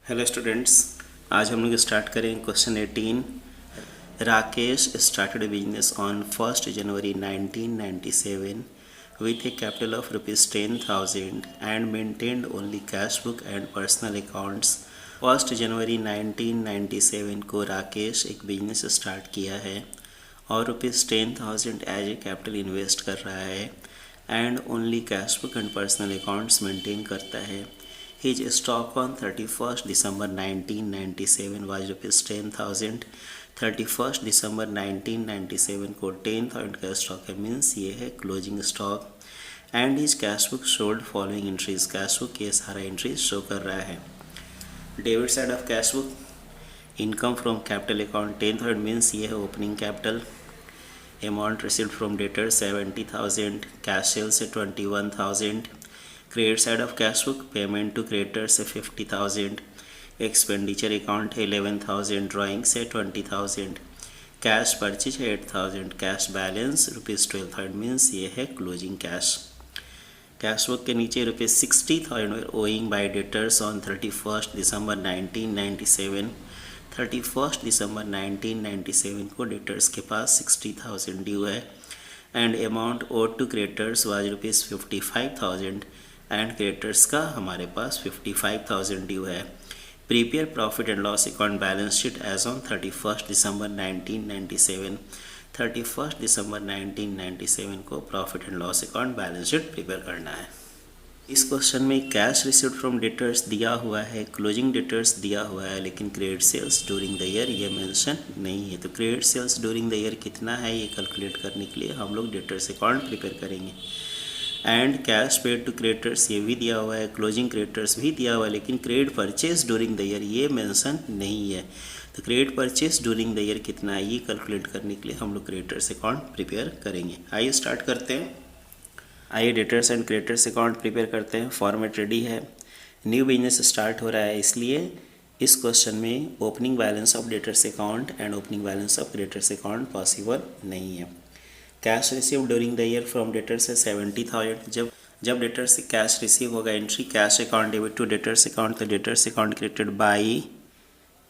Hello students, आज हम लोग स्टार्ट करें question 18। Rakesh started business on 1st January 1997 with a capital of ₹10,000 and maintained only cash book and personal accounts। 1st January 1997 को राकेश एक business start किया है और ₹10,000 एज ए कैपिटल इन्वेस्ट कर रहा है and only cash book and personal accounts maintain करता है। His stock on 31st December 1997 was ₹10,000। 31st December 1997 को 10,000 का स्टॉक है, मीन्स ये है closing stock. And his cash book showed following entries, cash book ये सारा एंट्रीज शो कर रहा है। Debit side of cash book, income from capital account 10,000 means ये है opening capital. Amount received from debtor 70,000, cash sale से 21,000। Credit side of cash book, payment to creditor से 50,000, expenditure account है 11,000, ड्राइंग से 20,000, cash purchase है 8,000, cash balance ₹12,000 means ये है closing cash. Cash book के नीचे ₹60,000 owing by debtors on 31st December 1997। 31st December 1997 को डेटर्स के पास 60,000 ड्यू है and amount owed to creditors was ₹55,000 and creditors का हमारे पास 55,000 ड्यू है। Prepare profit and loss account balance sheet as on 31st December 1997। 31st December 1997 को profit and loss account balance sheet prepare करना है। इस क्वेश्चन में कैश रिसीव्ड फ्रॉम डेटर्स दिया हुआ है, क्लोजिंग डेटर्स दिया हुआ है, लेकिन credit sales during the year ये मेंशन नहीं है। तो credit sales during the year कितना है ये कैलकुलेट करने के लिए हम लोग डेटर्स अकाउंट प्रिपेयर करेंगे। And cash paid to creditors ये भी दिया हुआ है, क्लोजिंग क्रेडिटर्स भी दिया हुआ है, लेकिन credit purchase during the year ये मेंशन नहीं है। तो credit purchase during the year कितना है ये कैलकुलेट करने के लिए हम लोग क्रेडिटर्स अकाउंट प्रिपेयर करेंगे। आइए स्टार्ट करते हैं। आइए debtors and creditors account prepare करते हैं। फॉर्मेट रेडी है, न्यू बिजनेस स्टार्ट हो रहा है, इसलिए इस क्वेश्चन में opening balance of debtors account and opening balance of creditors account possible नहीं है। Cash receive during the year from debtors है 70,000। जब डेटर से कैश रिसीव होगा, entry cash account debit to debtors account, तो debtors account credited by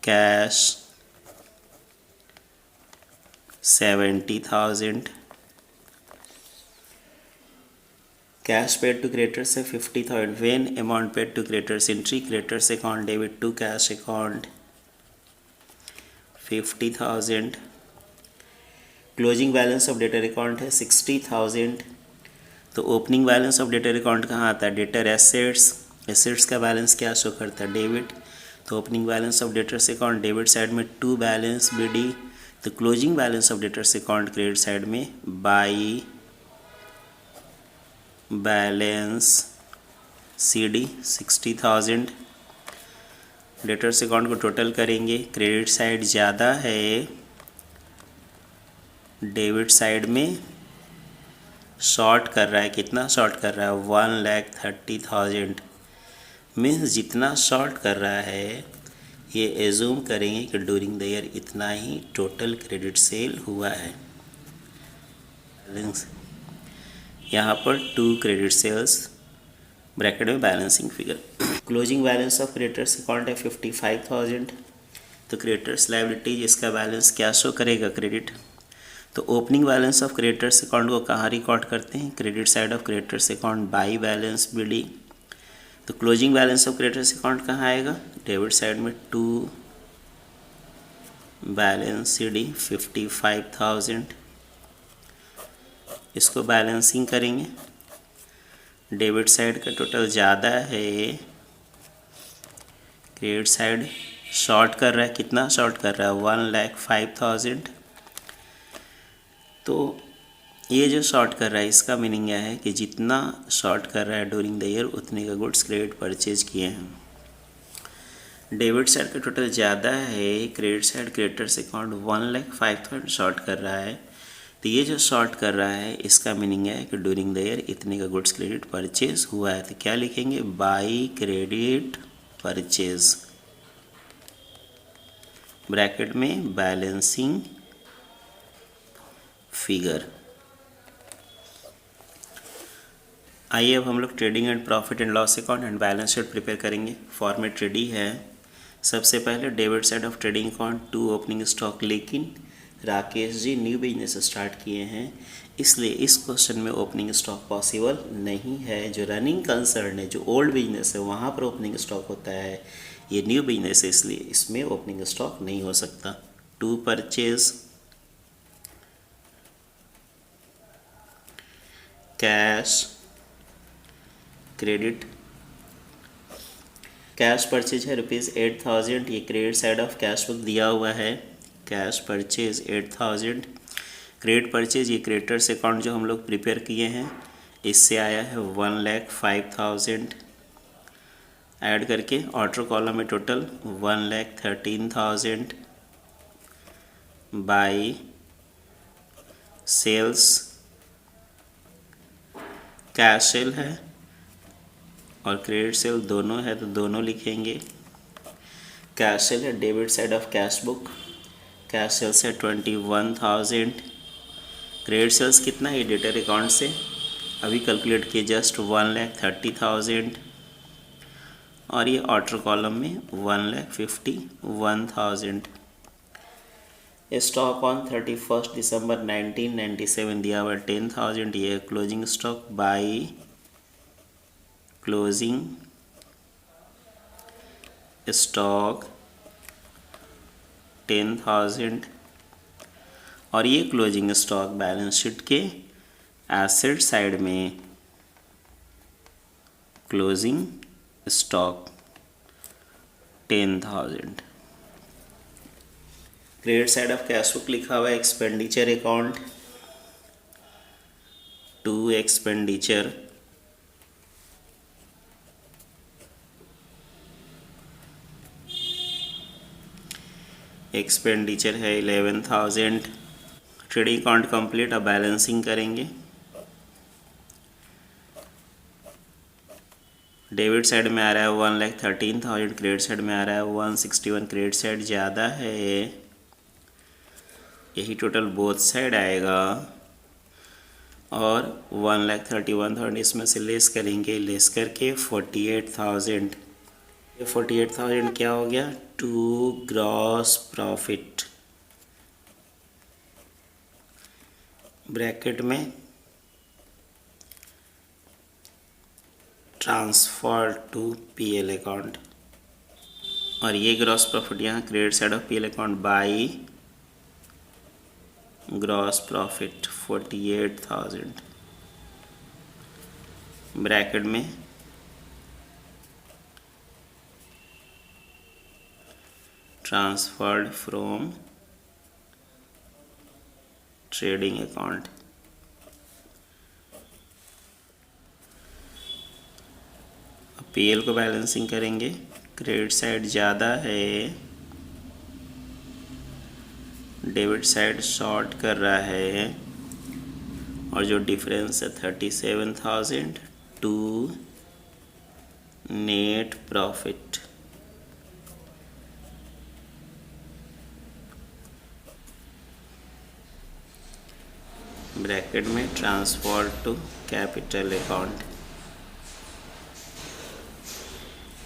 cash 70,000। Cash paid to creditors है 50,000। When amount paid to creditors, entry creditors account debit to cash account 50,000। Closing balance of debtor account है 60,000। तो opening balance of debtor account कहाँ आता है? Debtor assets, assets का balance क्या show करता है? डेबिट। तो opening balance of debtors account debit side में टू बैलेंस BD। तो closing balance of debtors account credit side में by balance CD 60,000। Debtors account को टोटल करेंगे, क्रेडिट साइड ज़्यादा है, डेबिट साइड में शॉर्ट कर रहा है। कितना शॉर्ट कर रहा है? 1,30,000 मीन्स जितना शॉर्ट कर रहा है ये एज्यूम करेंगे कि ड्यूरिंग द ईयर इतना ही टोटल क्रेडिट सेल हुआ है। यहाँ पर 2 क्रेडिट सेल्स ब्रैकेट में balancing figure. Closing balance of creditors account है 55,000। तो क्रेडिटर्स लायबिलिटीज इसका बैलेंस क्या शो करेगा? क्रेडिट। तो opening balance of creditors account को कहाँ रिकॉर्ड करते हैं? Credit side of creditors account by balance BD। तो closing balance of creditors account कहाँ आएगा? डेबिट साइड में टू बैलेंस CD 55,000। इसको बैलेंसिंग करेंगे, डेबिट साइड का टोटल ज़्यादा है, क्रेडिट साइड शॉर्ट कर रहा है। कितना शॉर्ट कर रहा है? 1,05,000। तो ये जो शॉर्ट कर रहा है इसका मीनिंग यह है कि जितना शॉर्ट कर रहा है ड्यूरिंग द ईयर उतने का गुड्स क्रेडिट परचेज किए हैं। डेबिट साइड का टोटल ज़्यादा है, credit side creditors account 1,05,000 short कर रहा है। तो ये जो शॉर्ट कर रहा है इसका मीनिंग है कि ड्यूरिंग द ईयर इतने का गुड्स क्रेडिट परचेज हुआ है। तो क्या लिखेंगे? बाई क्रेडिट परचेज ब्रैकेट में बैलेंसिंग फिगर। आइए अब हम लोग trading and profit and loss account and balance sheet prepare करेंगे। फॉर्मेट रेडी है, सबसे पहले debit side of trading account 2 opening stock, लेकिन Rakesh ji new business start किए हैं, इसलिए इस क्वेश्चन में ओपनिंग स्टॉक पॉसिबल नहीं है। जो रनिंग कंसर्न है, जो ओल्ड बिजनेस है, वहाँ पर ओपनिंग स्टॉक होता है। ये न्यू बिजनेस है, इसलिए इसमें ओपनिंग स्टॉक नहीं हो सकता। To purchase cash credit, cash purchase है ₹8,000, ये credit side of cash book दिया हुआ है। कैश परचेज 8,000, क्रेडिट परचेज ये क्रेडिटर्स अकाउंट जो हम लोग प्रिपेयर किए हैं, इससे आया है 1,05,000। ऐड करके ऑर्डर कॉलम में total 1,13,000 by sales, cash sale है और क्रेडिट सेल दोनों है तो दोनों लिखेंगे। कैश सेल है debit side of cash book, cash sales है 21,000। क्रेडिट सेल्स कितना है डेटर अकाउंट से अभी कैलकुलेट किए, जस्ट 1,30,000 और ये ऑर्डर कॉलम में 1,51,000। स्टॉक ऑन 31 दिसंबर 1997 दिया हुआ 10,000, ये closing stock by closing stock 10,000 और ये क्लोजिंग स्टॉक बैलेंस शीट के एसेट साइड में closing stock 10,000। Credit side of cash book लिखा हुआ है expenditure account, to expenditure, expenditure है 11,000। ट्रेडिंग अकाउंट कंप्लीट, अब बैलेंसिंग करेंगे। डेबिट साइड में आ रहा है 1,13,000, क्रेडिट साइड में आ रहा है 161। क्रेडिट साइड ज़्यादा है, यही टोटल बोथ साइड आएगा और 1,31,000 इसमें से लेस करेंगे, लेस करके 48,000। ये 48,000 क्या हो गया, टू ग्रॉस प्रॉफिट, ब्रैकेट में ट्रांसफर टू पीएल अकाउंट, और ये ग्रॉस प्रॉफिट यहाँ credit side of PL account by gross profit 48,000, bracket में transferred from trading account. PL को बैलेंसिंग करेंगे, क्रेडिट साइड ज़्यादा है, डेबिट साइड शॉर्ट कर रहा है और जो डिफरेंस है 37,000 टू नेट प्रॉफिट। ब्रैकेट में ट्रांसफर टू कैपिटल अकाउंट।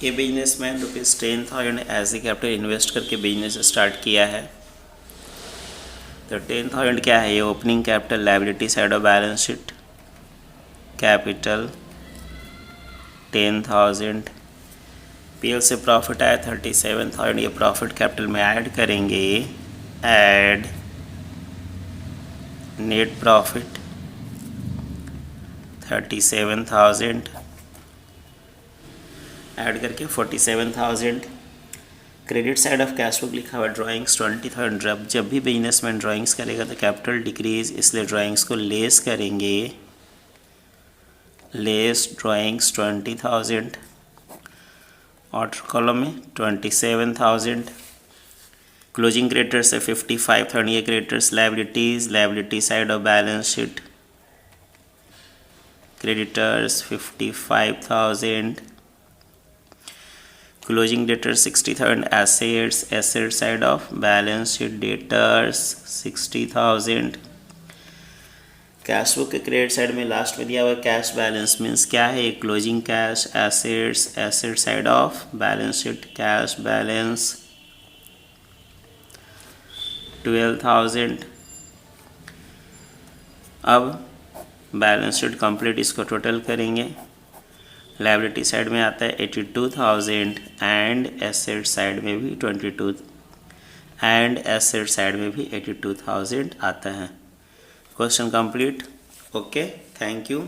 ये businessman ₹10,000 as a capital invest करके बिजनेस स्टार्ट किया है। तो 10,000 क्या है, ये opening capital, liability side of balance sheet, capital 10,000। PL से प्रॉफिट आया 37,000, ये प्रॉफिट कैपिटल में ऐड करेंगे, ऐड नेट प्रॉफिट 37,000, ऐड करके 47,000। Credit side of cash book लिखा हुआ ड्राइंग्स 20,000। जब भी बिजनेसमैन ड्राइंग्स करेगा तो कैपिटल डिक्रीज, इसलिए ड्राइंग्स को लेस करेंगे, लेस ड्राइंग्स 20,000, ऑर्डर कॉलम में 27,000। क्लोजिंग क्रेडिटर्स है 55,000, ये creditors liabilities, liability side of balance sheet, creditors 55,000, closing debtors 60,000, assets, asset side of balance sheet, debtors 60,000, cash book के credit side में last में दिया हुआ कैश बैलेंस मीन्स क्या है, closing cash, assets, asset side of balance sheet, cash balance 12,000। अब balance sheet complete, इसको total करेंगे। लायबिलिटी साइड में आता है 82,000 एंड एसेट साइड में भी 22 एंड एसेट साइड में भी 82,000 आता है। Question complete. Okay, thank you.